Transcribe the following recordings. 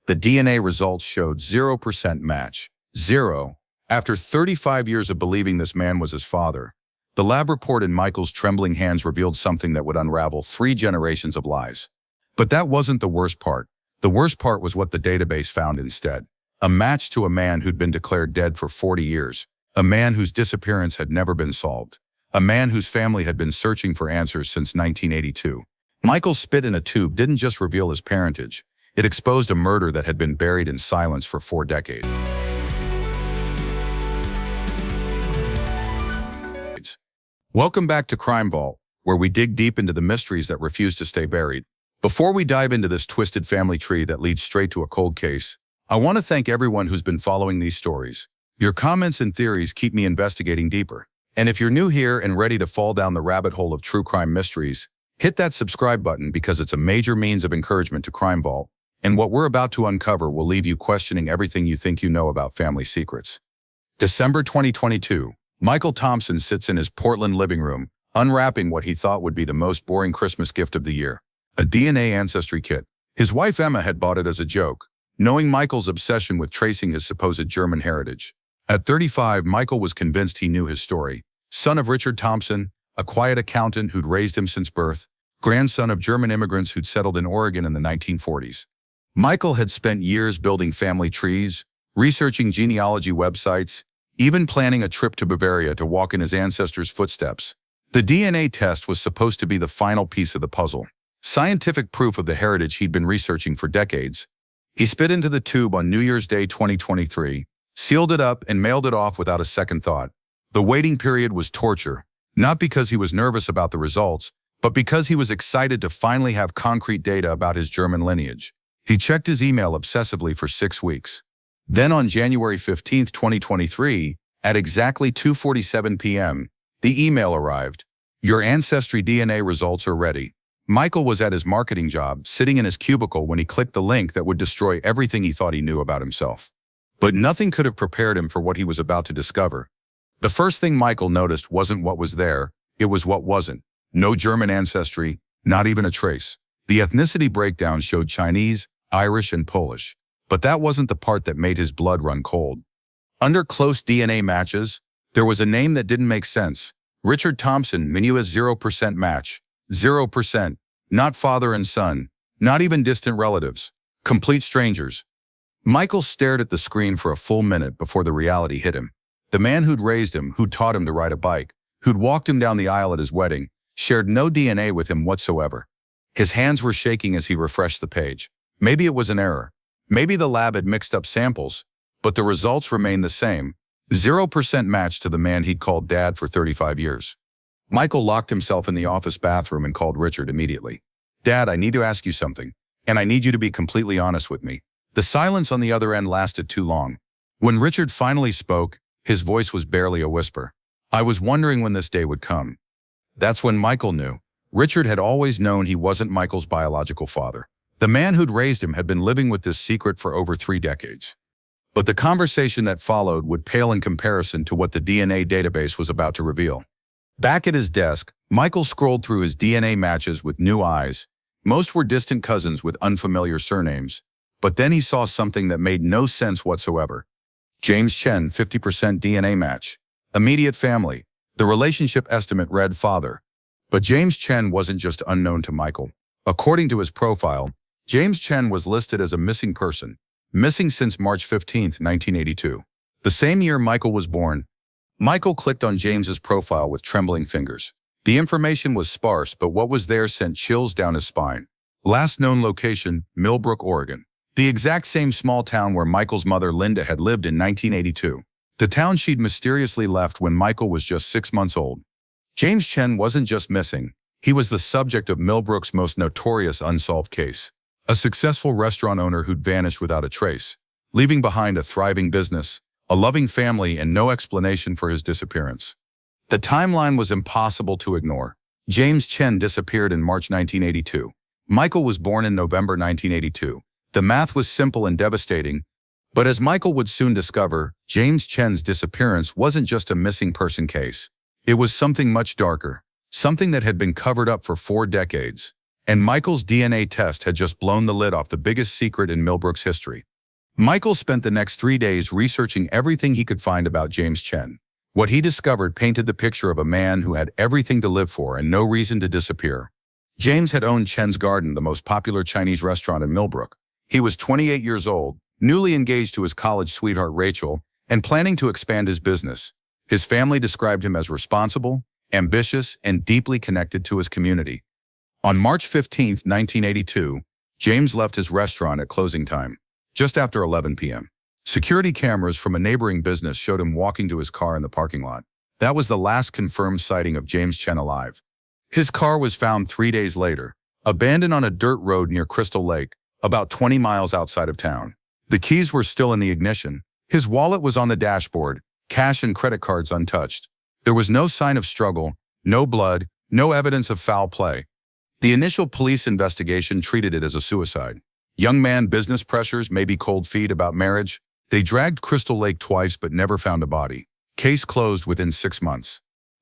The DNA results showed 0% match. Zero. After 35 years of believing this man was his father, the lab report in Michael's trembling hands revealed something that would unravel 3 generations of lies. But that wasn't the worst part. The worst part was what the database found instead. A match to a man who'd been declared dead for 40 years. A man whose disappearance had never been solved. A man whose family had been searching for answers since 1982. Michael's spit in a tube didn't just reveal his parentage. It exposed a murder that had been buried in silence for 4 decades. Welcome back to Crime Vault, where we dig deep into the mysteries that refuse to stay buried. Before we dive into this twisted family tree that leads straight to a cold case, I want to thank everyone who's been following these stories. Your comments and theories keep me investigating deeper. And if you're new here and ready to fall down the rabbit hole of true crime mysteries, hit that subscribe button because it's a major means of encouragement to Crime Vault, and what we're about to uncover will leave you questioning everything you think you know about family secrets. December 2022, Michael Thompson sits in his Portland living room, unwrapping what he thought would be the most boring Christmas gift of the year, a DNA ancestry kit. His wife Emma had bought it as a joke, knowing Michael's obsession with tracing his supposed German heritage. At 35, Michael was convinced he knew his story. Son of Richard Thompson, a quiet accountant who'd raised him since birth, grandson of German immigrants who'd settled in Oregon in the 1940s. Michael had spent years building family trees, researching genealogy websites, even planning a trip to Bavaria to walk in his ancestors' footsteps. The DNA test was supposed to be the final piece of the puzzle, scientific proof of the heritage he'd been researching for decades. He spit into the tube on New Year's Day 2023, sealed it up and mailed it off without a second thought. The waiting period was torture, not because he was nervous about the results, but because he was excited to finally have concrete data about his German lineage. He checked his email obsessively for 6 weeks. Then on January 15, 2023, at exactly 2:47 p.m., the email arrived. Your Ancestry DNA results are ready. Michael was at his marketing job, sitting in his cubicle when he clicked the link that would destroy everything he thought he knew about himself. But nothing could have prepared him for what he was about to discover. The first thing Michael noticed wasn't what was there, it was what wasn't. No German ancestry, not even a trace. The ethnicity breakdown showed Chinese, Irish, and Polish. But that wasn't the part that made his blood run cold. Under close DNA matches, there was a name that didn't make sense. Richard Thompson, menu as 0% match. 0%. Not father and son. Not even distant relatives. Complete strangers. Michael stared at the screen for a full minute before the reality hit him. The man who'd raised him, who'd taught him to ride a bike, who'd walked him down the aisle at his wedding, shared no DNA with him whatsoever. His hands were shaking as he refreshed the page. Maybe it was an error. Maybe the lab had mixed up samples, but the results remained the same. 0% match to the man he'd called Dad for 35 years. Michael locked himself in the office bathroom and called Richard immediately. Dad, I need to ask you something, and I need you to be completely honest with me. The silence on the other end lasted too long. When Richard finally spoke, his voice was barely a whisper. I was wondering when this day would come. That's when Michael knew. Richard had always known he wasn't Michael's biological father. The man who'd raised him had been living with this secret for over 3 decades. But the conversation that followed would pale in comparison to what the DNA database was about to reveal. Back at his desk, Michael scrolled through his DNA matches with new eyes. Most were distant cousins with unfamiliar surnames. But then he saw something that made no sense whatsoever. James Chen, 50% DNA match. Immediate family. The relationship estimate read father. But James Chen wasn't just unknown to Michael. According to his profile, James Chen was listed as a missing person, missing since March 15, 1982. The same year Michael was born. Michael clicked on James's profile with trembling fingers. The information was sparse, but what was there sent chills down his spine. Last known location, Millbrook, Oregon. The exact same small town where Michael's mother Linda had lived in 1982. The town she'd mysteriously left when Michael was just 6 months old. James Chen wasn't just missing. He was the subject of Millbrook's most notorious unsolved case. A successful restaurant owner who'd vanished without a trace, leaving behind a thriving business, a loving family, and no explanation for his disappearance. The timeline was impossible to ignore. James Chen disappeared in March 1982. Michael was born in November 1982. The math was simple and devastating, but as Michael would soon discover, James Chen's disappearance wasn't just a missing person case. It was something much darker, something that had been covered up for 4 decades. And Michael's DNA test had just blown the lid off the biggest secret in Millbrook's history. Michael spent the next 3 days researching everything he could find about James Chen. What he discovered painted the picture of a man who had everything to live for and no reason to disappear. James had owned Chen's Garden, the most popular Chinese restaurant in Millbrook. He was 28 years old, newly engaged to his college sweetheart Rachel, and planning to expand his business. His family described him as responsible, ambitious, and deeply connected to his community. On March 15, 1982, James left his restaurant at closing time, just after 11 p.m. Security cameras from a neighboring business showed him walking to his car in the parking lot. That was the last confirmed sighting of James Chen alive. His car was found 3 days later, abandoned on a dirt road near Crystal Lake, about 20 miles outside of town. The keys were still in the ignition. His wallet was on the dashboard, cash and credit cards untouched. There was no sign of struggle, no blood, no evidence of foul play. The initial police investigation treated it as a suicide. Young man business pressures, maybe cold feet about marriage. They dragged Crystal Lake twice but never found a body. Case closed within 6 months.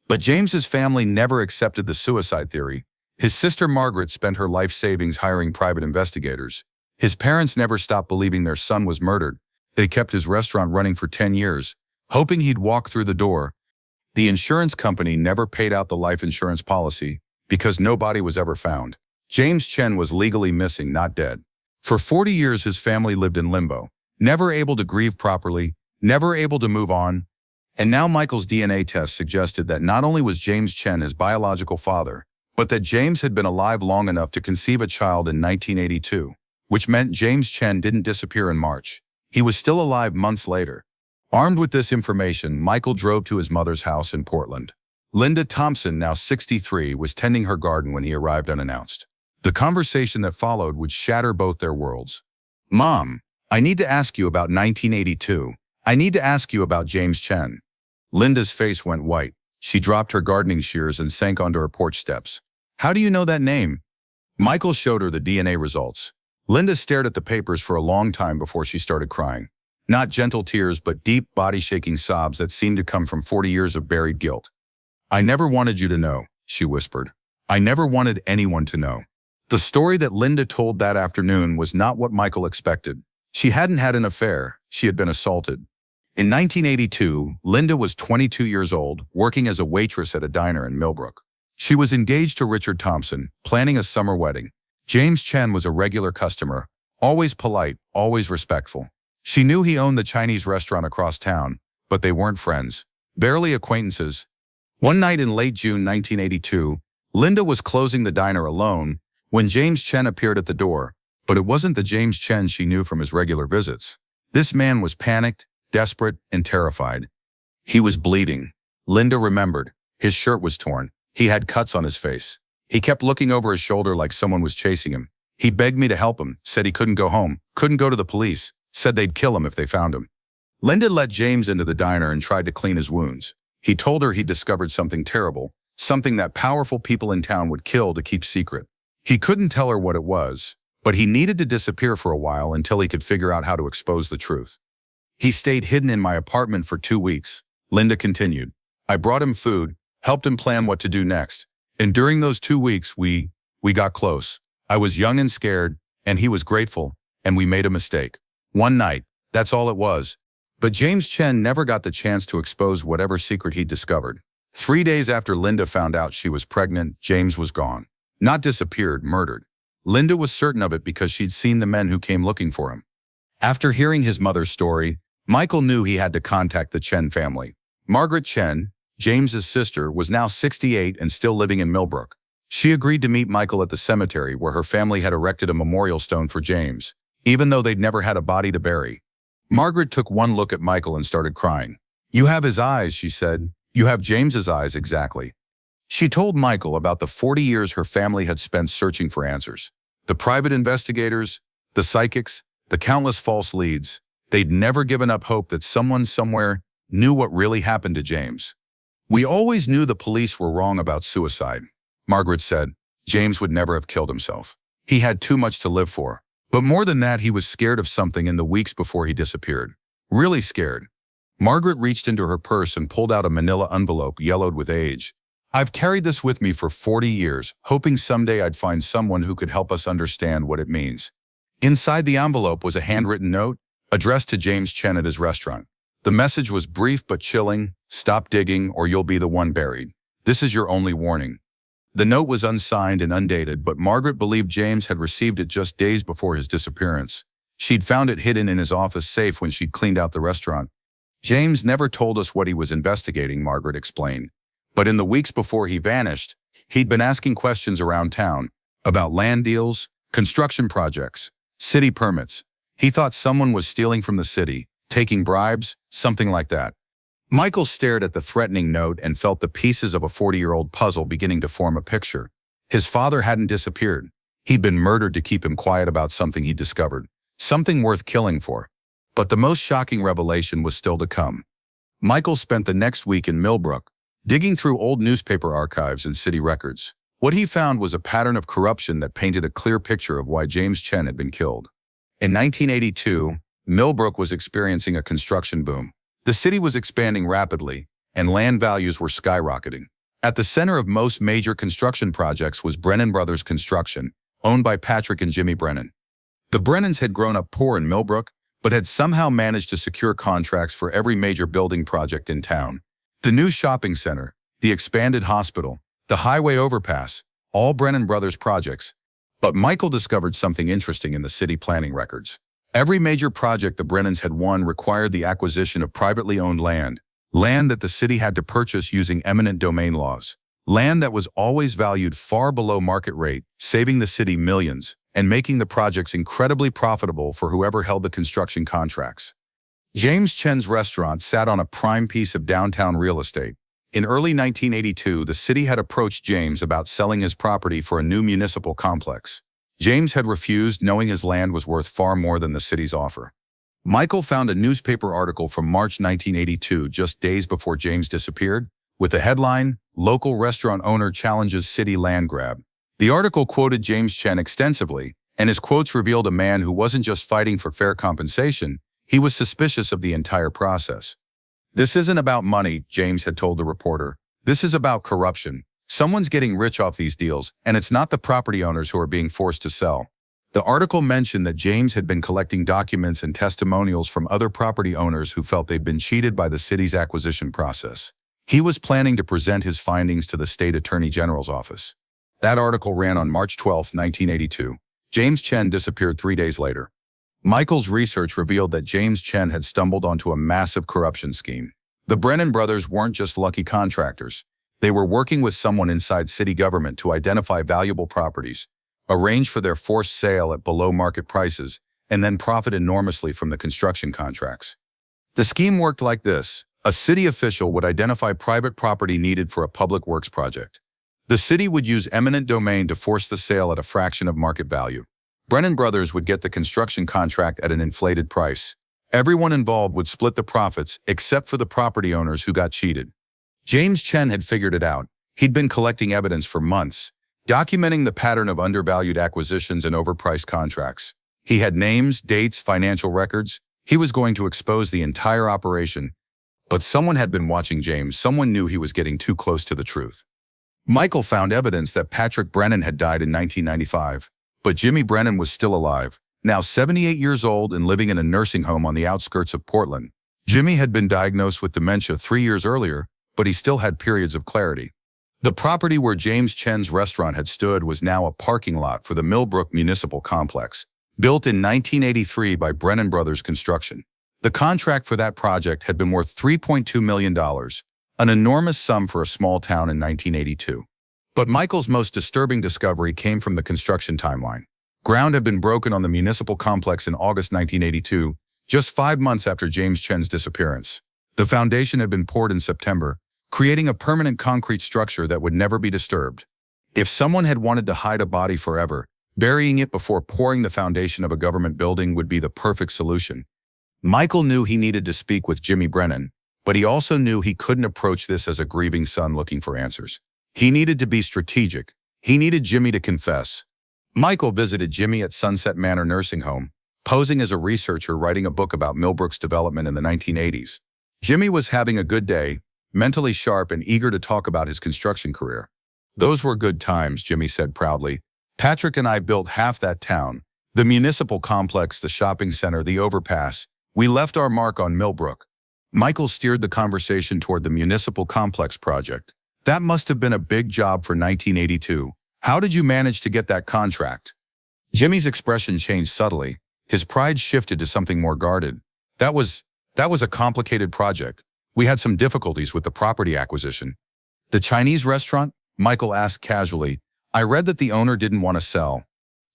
But James's family never accepted the suicide theory. His sister Margaret spent her life savings hiring private investigators. His parents never stopped believing their son was murdered. They kept his restaurant running for 10 years, hoping he'd walk through the door. The insurance company never paid out the life insurance policy because no body was ever found. James Chen was legally missing, not dead. For 40 years his family lived in limbo, never able to grieve properly, never able to move on. And now Michael's DNA test suggested that not only was James Chen his biological father, but that James had been alive long enough to conceive a child in 1982, which meant James Chen didn't disappear in March. He was still alive months later. Armed with this information, Michael drove to his mother's house in Portland. Linda Thompson, now 63, was tending her garden when he arrived unannounced. The conversation that followed would shatter both their worlds. "Mom, I need to ask you about 1982. I need to ask you about James Chen." Linda's face went white. She dropped her gardening shears and sank onto her porch steps. "How do you know that name?" Michael showed her the DNA results. Linda stared at the papers for a long time before she started crying. Not gentle tears, but deep, body-shaking sobs that seemed to come from 40 years of buried guilt. "I never wanted you to know," she whispered. "I never wanted anyone to know." The story that Linda told that afternoon was not what Michael expected. She hadn't had an affair. She had been assaulted. In 1982, Linda was 22 years old, working as a waitress at a diner in Millbrook. She was engaged to Richard Thompson, planning a summer wedding. James Chen was a regular customer, always polite, always respectful. She knew he owned the Chinese restaurant across town, but they weren't friends, barely acquaintances. One night in late June 1982, Linda was closing the diner alone when James Chen appeared at the door, but it wasn't the James Chen she knew from his regular visits. This man was panicked, desperate, and terrified. He was bleeding. Linda remembered. His shirt was torn. He had cuts on his face. He kept looking over his shoulder like someone was chasing him. He begged me to help him, said he couldn't go home, couldn't go to the police, said they'd kill him if they found him. Linda let James into the diner and tried to clean his wounds. He told her he'd discovered something terrible, something that powerful people in town would kill to keep secret. He couldn't tell her what it was, but he needed to disappear for a while until he could figure out how to expose the truth. "He stayed hidden in my apartment for 2 weeks, Linda continued. "I brought him food, helped him plan what to do next. And during those 2 weeks, we got close. I was young and scared, and he was grateful, and we made a mistake. One night, that's all it was." But James Chen never got the chance to expose whatever secret he'd discovered. 3 days after Linda found out she was pregnant, James was gone. Not disappeared, murdered. Linda was certain of it because she'd seen the men who came looking for him. After hearing his mother's story, Michael knew he had to contact the Chen family. Margaret Chen, James's sister, was now 68 and still living in Millbrook. She agreed to meet Michael at the cemetery where her family had erected a memorial stone for James, even though they'd never had a body to bury. Margaret took one look at Michael and started crying. "You have his eyes," she said. "You have James's eyes exactly." She told Michael about the 40 years her family had spent searching for answers. The private investigators, the psychics, the countless false leads. They'd never given up hope that someone somewhere knew what really happened to James. "We always knew the police were wrong about suicide," Margaret said. "James would never have killed himself. He had too much to live for. But more than that, he was scared of something in the weeks before he disappeared. Really scared." Margaret reached into her purse and pulled out a manila envelope yellowed with age. I've carried this with me for 40 years, hoping someday I'd find someone who could help us understand what it means. Inside the envelope was a handwritten note addressed to James Chen at his restaurant. The message was brief but chilling: "Stop digging or you'll be the one buried. This is your only warning." The note was unsigned and undated, but Margaret believed James had received it just days before his disappearance. She'd found it hidden in his office safe when she'd cleaned out the restaurant. "James never told us what he was investigating," Margaret explained. "But in the weeks before he vanished, he'd been asking questions around town about land deals, construction projects, city permits. He thought someone was stealing from the city, taking bribes, something like that." Michael stared at the threatening note and felt the pieces of a 40-year-old puzzle beginning to form a picture. His father hadn't disappeared. He'd been murdered to keep him quiet about something he discovered, something worth killing for. But the most shocking revelation was still to come. Michael spent the next week in Millbrook, digging through old newspaper archives and city records. What he found was a pattern of corruption that painted a clear picture of why James Chen had been killed. In 1982, Millbrook was experiencing a construction boom. The city was expanding rapidly, and land values were skyrocketing. At the center of most major construction projects was Brennan Brothers Construction, owned by Patrick and Jimmy Brennan. The Brennans had grown up poor in Millbrook, but had somehow managed to secure contracts for every major building project in town. The new shopping center, the expanded hospital, the highway overpass, all Brennan Brothers projects. But Michael discovered something interesting in the city planning records. Every major project the Brennans had won required the acquisition of privately owned land that the city had to purchase using eminent domain laws, land that was always valued far below market rate, saving the city millions and making the projects incredibly profitable for whoever held the construction contracts. James Chen's restaurant sat on a prime piece of downtown real estate. In early 1982, the city had approached James about selling his property for a new municipal complex. James had refused, knowing his land was worth far more than the city's offer. Michael found a newspaper article from March 1982, just days before James disappeared, with the headline, "Local Restaurant Owner Challenges City Land Grab." The article quoted James Chen extensively, and his quotes revealed a man who wasn't just fighting for fair compensation, he was suspicious of the entire process. "This isn't about money," James had told the reporter. "This is about corruption. Someone's getting rich off these deals, and it's not the property owners who are being forced to sell." The article mentioned that James had been collecting documents and testimonials from other property owners who felt they'd been cheated by the city's acquisition process. He was planning to present his findings to the state attorney general's office. That article ran on March 12, 1982. James Chen disappeared 3 days later. Michael's research revealed that James Chen had stumbled onto a massive corruption scheme. The Brennan brothers weren't just lucky contractors. They were working with someone inside city government to identify valuable properties, arrange for their forced sale at below-market prices, and then profit enormously from the construction contracts. The scheme worked like this. A city official would identify private property needed for a public works project. The city would use eminent domain to force the sale at a fraction of market value. Brennan Brothers would get the construction contract at an inflated price. Everyone involved would split the profits, except for the property owners who got cheated. James Chen had figured it out. He'd been collecting evidence for months, documenting the pattern of undervalued acquisitions and overpriced contracts. He had names, dates, financial records. He was going to expose the entire operation. But someone had been watching James. Someone knew he was getting too close to the truth. Michael found evidence that Patrick Brennan had died in 1995, but Jimmy Brennan was still alive, now 78 years old and living in a nursing home on the outskirts of Portland. Jimmy had been diagnosed with dementia 3 years earlier, but he still had periods of clarity. The property where James Chen's restaurant had stood was now a parking lot for the Millbrook Municipal Complex, built in 1983 by Brennan Brothers Construction. The contract for that project had been worth $3.2 million, an enormous sum for a small town in 1982. But Michael's most disturbing discovery came from the construction timeline. Ground had been broken on the municipal complex in August 1982, just 5 months after James Chen's disappearance. The foundation had been poured in September, creating a permanent concrete structure that would never be disturbed. If someone had wanted to hide a body forever, burying it before pouring the foundation of a government building would be the perfect solution. Michael knew he needed to speak with Jimmy Brennan, but he also knew he couldn't approach this as a grieving son looking for answers. He needed to be strategic. He needed Jimmy to confess. Michael visited Jimmy at Sunset Manor Nursing Home, posing as a researcher writing a book about Millbrook's development in the 1980s. Jimmy was having a good day, mentally sharp and eager to talk about his construction career. "Those were good times," Jimmy said proudly. "Patrick and I built half that town. The municipal complex, the shopping center, the overpass. We left our mark on Millbrook." Michael steered the conversation toward the municipal complex project. "That must have been a big job for 1982. How did you manage to get that contract?" Jimmy's expression changed subtly. His pride shifted to something more guarded. That was a complicated project. We had some difficulties with the property acquisition." "The Chinese restaurant?" Michael asked casually. "I read that the owner didn't want to sell."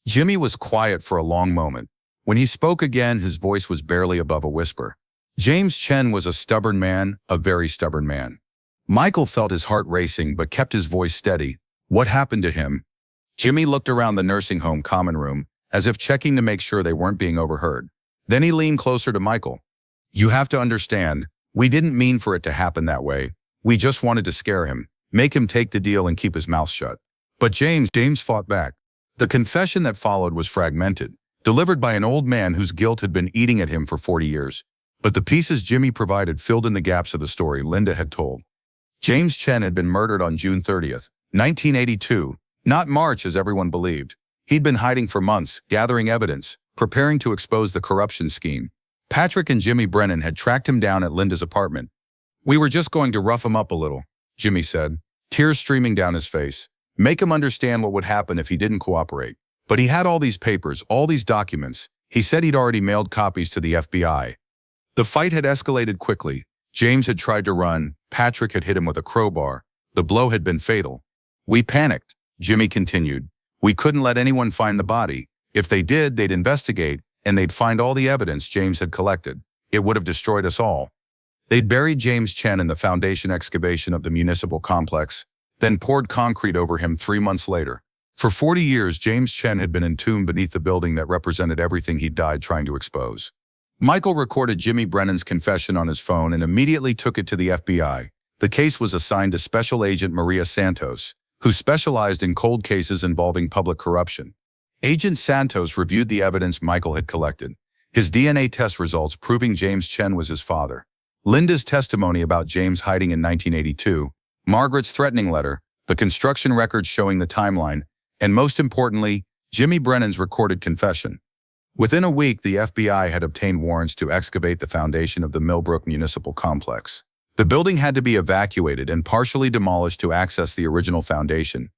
Jimmy was quiet for a long moment. When he spoke again, his voice was barely above a whisper. James Chen was a stubborn man, a very stubborn man. Michael felt his heart racing but kept his voice steady. "What happened to him?" Jimmy looked around the nursing home common room, as if checking to make sure they weren't being overheard. Then he leaned closer to Michael. "You have to understand, we didn't mean for it to happen that way. We just wanted to scare him, make him take the deal and keep his mouth shut." But James fought back. The confession that followed was fragmented, delivered by an old man whose guilt had been eating at him for 40 years. But the pieces Jimmy provided filled in the gaps of the story Linda had told. James Chen had been murdered on June 30th, 1982, not March as everyone believed. He'd been hiding for months, gathering evidence, preparing to expose the corruption scheme. Patrick and Jimmy Brennan had tracked him down at Linda's apartment. "We were just going to rough him up a little," Jimmy said, tears streaming down his face. "Make him understand what would happen if he didn't cooperate. But he had all these papers, all these documents. He said he'd already mailed copies to the FBI. The fight had escalated quickly. James had tried to run. Patrick had hit him with a crowbar. The blow had been fatal. We panicked," Jimmy continued. "We couldn't let anyone find the body. If they did, they'd investigate, and they'd find all the evidence James had collected. It would have destroyed us all." They'd buried James Chen in the foundation excavation of the municipal complex, then poured concrete over him 3 months later. For 40 years, James Chen had been entombed beneath the building that represented everything he'd died trying to expose. Michael recorded Jimmy Brennan's confession on his phone and immediately took it to the FBI. The case was assigned to Special Agent Maria Santos, who specialized in cold cases involving public corruption. Agent Santos reviewed the evidence Michael had collected, his DNA test results proving James Chen was his father, Linda's testimony about James hiding in 1982, Margaret's threatening letter, the construction records showing the timeline, and most importantly, Jimmy Brennan's recorded confession. Within a week, the FBI had obtained warrants to excavate the foundation of the Millbrook Municipal Complex. The building had to be evacuated and partially demolished to access the original foundation.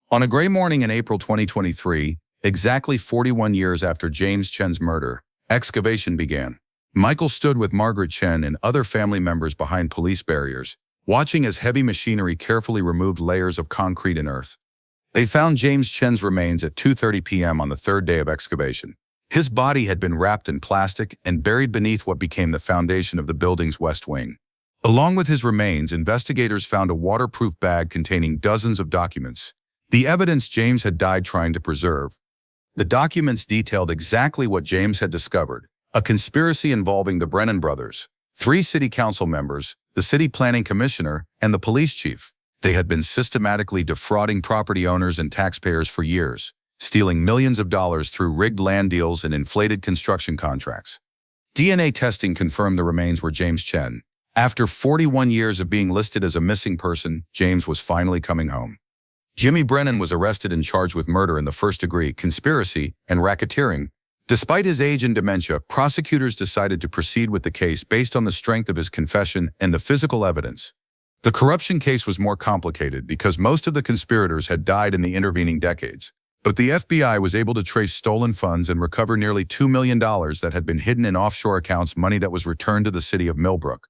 On a gray morning in April 2023, exactly 41 years after James Chen's murder, excavation began. Michael stood with Margaret Chen and other family members behind police barriers, watching as heavy machinery carefully removed layers of concrete and earth. They found James Chen's remains at 2:30 p.m. on the third day of excavation. His body had been wrapped in plastic and buried beneath what became the foundation of the building's west wing. Along with his remains, investigators found a waterproof bag containing dozens of documents, the evidence James had died trying to preserve. The documents detailed exactly what James had discovered: a conspiracy involving the Brennan brothers, 3 city council members, the city planning commissioner, and the police chief. They had been systematically defrauding property owners and taxpayers for years, stealing millions of dollars through rigged land deals and inflated construction contracts. DNA testing confirmed the remains were James Chen. After 41 years of being listed as a missing person, James was finally coming home. Jimmy Brennan was arrested and charged with murder in the first degree, conspiracy, and racketeering. Despite his age and dementia, prosecutors decided to proceed with the case based on the strength of his confession and the physical evidence. The corruption case was more complicated because most of the conspirators had died in the intervening decades. But the FBI was able to trace stolen funds and recover nearly $2 million that had been hidden in offshore accounts, money that was returned to the city of Millbrook.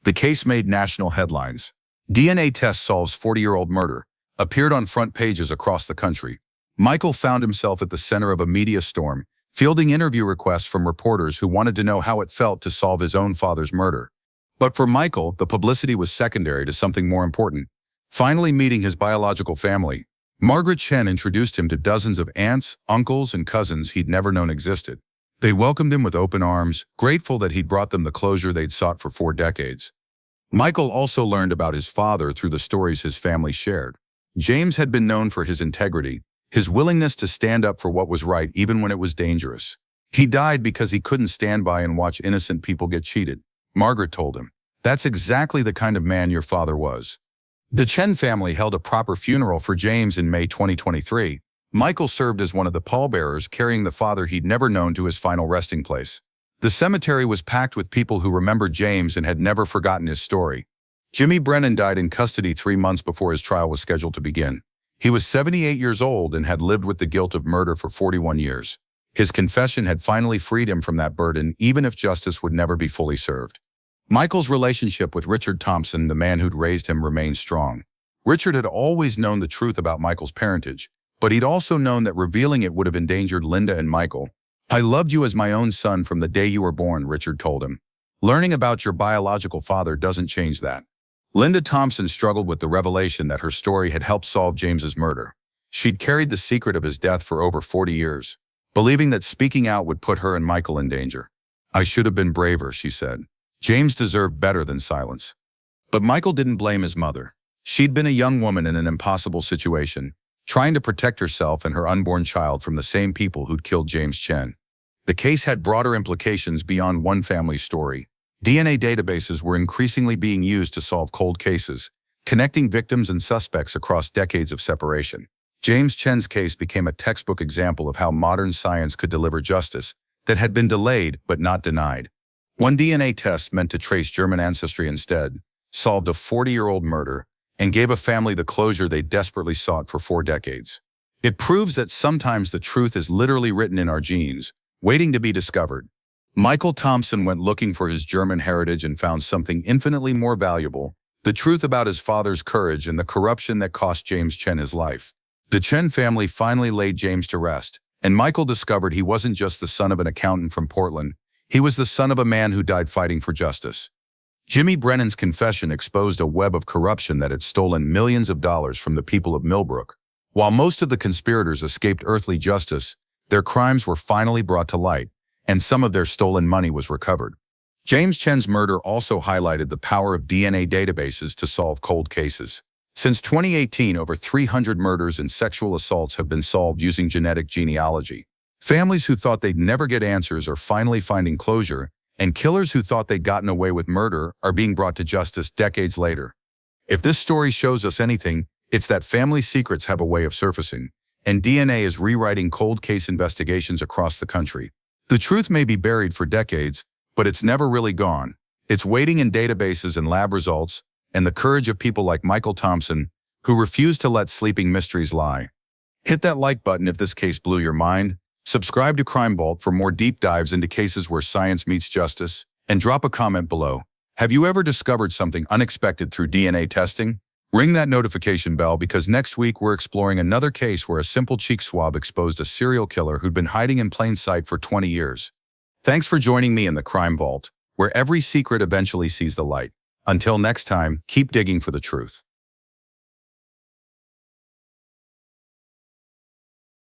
The case made national headlines. DNA test solves 40-year-old murder, appeared on front pages across the country. Michael found himself at the center of a media storm, fielding interview requests from reporters who wanted to know how it felt to solve his own father's murder. But for Michael, the publicity was secondary to something more important. Finally meeting his biological family, Margaret Chen introduced him to dozens of aunts, uncles, and cousins he'd never known existed. They welcomed him with open arms, grateful that he'd brought them the closure they'd sought for 4 decades. Michael also learned about his father through the stories his family shared. James had been known for his integrity, his willingness to stand up for what was right even when it was dangerous. He died because he couldn't stand by and watch innocent people get cheated, Margaret told him. That's exactly the kind of man your father was. The Chen family held a proper funeral for James in May 2023. Michael served as one of the pallbearers carrying the father he'd never known to his final resting place. The cemetery was packed with people who remembered James and had never forgotten his story. Jimmy Brennan died in custody 3 months before his trial was scheduled to begin. He was 78 years old and had lived with the guilt of murder for 41 years. His confession had finally freed him from that burden, even if justice would never be fully served. Michael's relationship with Richard Thompson, the man who'd raised him, remained strong. Richard had always known the truth about Michael's parentage, but he'd also known that revealing it would have endangered Linda and Michael. "I loved you as my own son from the day you were born," Richard told him. "Learning about your biological father doesn't change that." Linda Thompson struggled with the revelation that her story had helped solve James's murder. She'd carried the secret of his death for over 40 years, believing that speaking out would put her and Michael in danger. "I should have been braver," she said. "James deserved better than silence." But Michael didn't blame his mother. She'd been a young woman in an impossible situation, trying to protect herself and her unborn child from the same people who'd killed James Chen. The case had broader implications beyond one family's story. DNA databases were increasingly being used to solve cold cases, connecting victims and suspects across decades of separation. James Chen's case became a textbook example of how modern science could deliver justice that had been delayed but not denied. One DNA test meant to trace German ancestry instead solved a 40-year-old murder and gave a family the closure they desperately sought for 4 decades. It proves that sometimes the truth is literally written in our genes, waiting to be discovered. Michael Thompson went looking for his German heritage and found something infinitely more valuable: the truth about his father's courage and the corruption that cost James Chen his life. The Chen family finally laid James to rest, and Michael discovered he wasn't just the son of an accountant from Portland. He was the son of a man who died fighting for justice. Jimmy Brennan's confession exposed a web of corruption that had stolen millions of dollars from the people of Millbrook. While most of the conspirators escaped earthly justice, their crimes were finally brought to light, and some of their stolen money was recovered. James Chen's murder also highlighted the power of DNA databases to solve cold cases. Since 2018, over 300 murders and sexual assaults have been solved using genetic genealogy. Families who thought they'd never get answers are finally finding closure, and killers who thought they'd gotten away with murder are being brought to justice decades later. If this story shows us anything, it's that family secrets have a way of surfacing, and DNA is rewriting cold case investigations across the country. The truth may be buried for decades, but it's never really gone. It's waiting in databases and lab results, and the courage of people like Michael Thompson, who refuse to let sleeping mysteries lie. Hit that like button if this case blew your mind. Subscribe to Crime Vault for more deep dives into cases where science meets justice, and drop a comment below. Have you ever discovered something unexpected through DNA testing? Ring that notification bell, because next week we're exploring another case where a simple cheek swab exposed a serial killer who'd been hiding in plain sight for 20 years. Thanks for joining me in the Crime Vault, where every secret eventually sees the light. Until next time, keep digging for the truth.